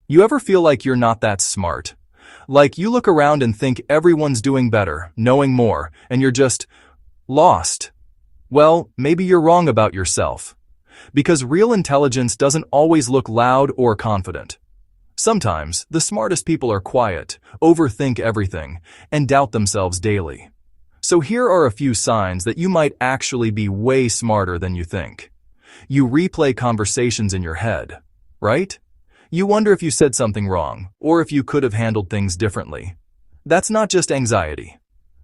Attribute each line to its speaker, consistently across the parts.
Speaker 1: You ever feel like you're not that smart? Like you look around and think everyone's doing better, knowing more, and you're just lost? Well, maybe you're wrong about yourself. Because real intelligence doesn't always look loud or confident. Sometimes, the smartest people are quiet, overthink everything, and doubt themselves daily. So here are a few signs that you might actually be way smarter than you think. You replay conversations in your head, right? You wonder if you said something wrong, or if you could have handled things differently. That's not just anxiety.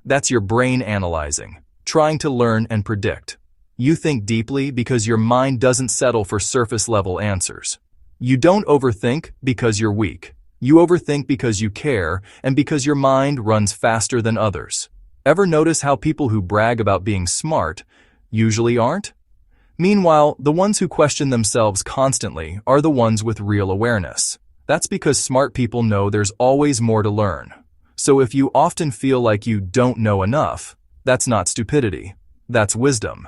Speaker 1: That's your brain analyzing, trying to learn and predict. You think deeply because your mind doesn't settle for surface-level answers. You don't overthink because you're weak. You overthink because you care and because your mind runs faster than others. Ever notice how people who brag about being smart usually aren't? Meanwhile, the ones who question themselves constantly are the ones with real awareness. That's because smart people know there's always more to learn. So if you often feel like you don't know enough, that's not stupidity. That's wisdom.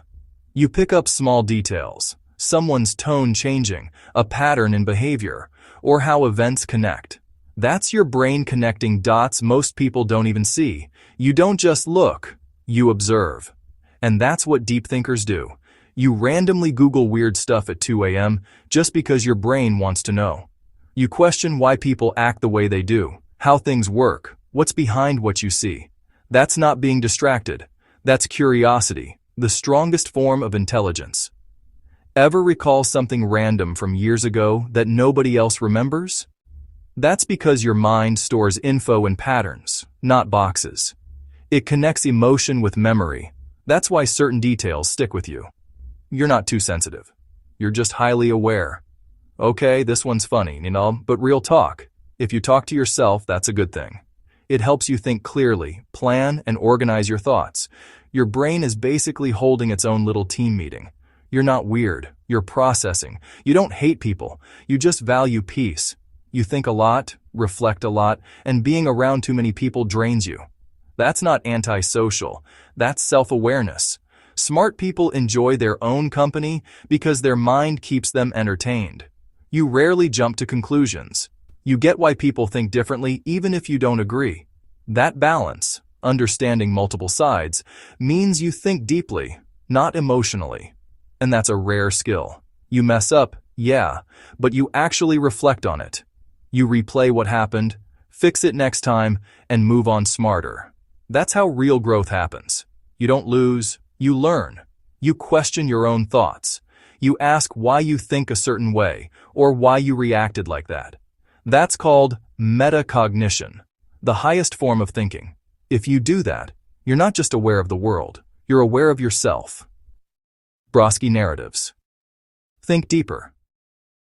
Speaker 1: You pick up small details, someone's tone changing, a pattern in behavior, or how events connect. That's your brain connecting dots most people don't even see. You don't just look, you observe. And that's what deep thinkers do. You randomly Google weird stuff at 2 a.m. just because your brain wants to know. You question why people act the way they do, how things work, what's behind what you see. That's not being distracted. That's curiosity, the strongest form of intelligence. Ever recall something random from years ago that nobody else remembers? That's because your mind stores info in patterns, not boxes. It connects emotion with memory. That's why certain details stick with you. You're not too sensitive. You're just highly aware. Okay, this one's funny, but real talk. If you talk to yourself, that's a good thing. It helps you think clearly, plan, and organize your thoughts. Your brain is basically holding its own little team meeting. You're not weird. You're processing. You don't hate people. You just value peace. You think a lot, reflect a lot, and being around too many people drains you. That's not antisocial. That's self-awareness. Smart people enjoy their own company because their mind keeps them entertained. You rarely jump to conclusions. You get why people think differently even if you don't agree. That balance, understanding multiple sides, means you think deeply, not emotionally. And that's a rare skill. You mess up, yeah, but you actually reflect on it. You replay what happened, fix it next time, and move on smarter. That's how real growth happens. You don't lose, you learn. You question your own thoughts. You ask why you think a certain way, or why you reacted like that. That's called metacognition, the highest form of thinking. If you do that, you're not just aware of the world, you're aware of yourself. Brodsky Narratives. Think deeper.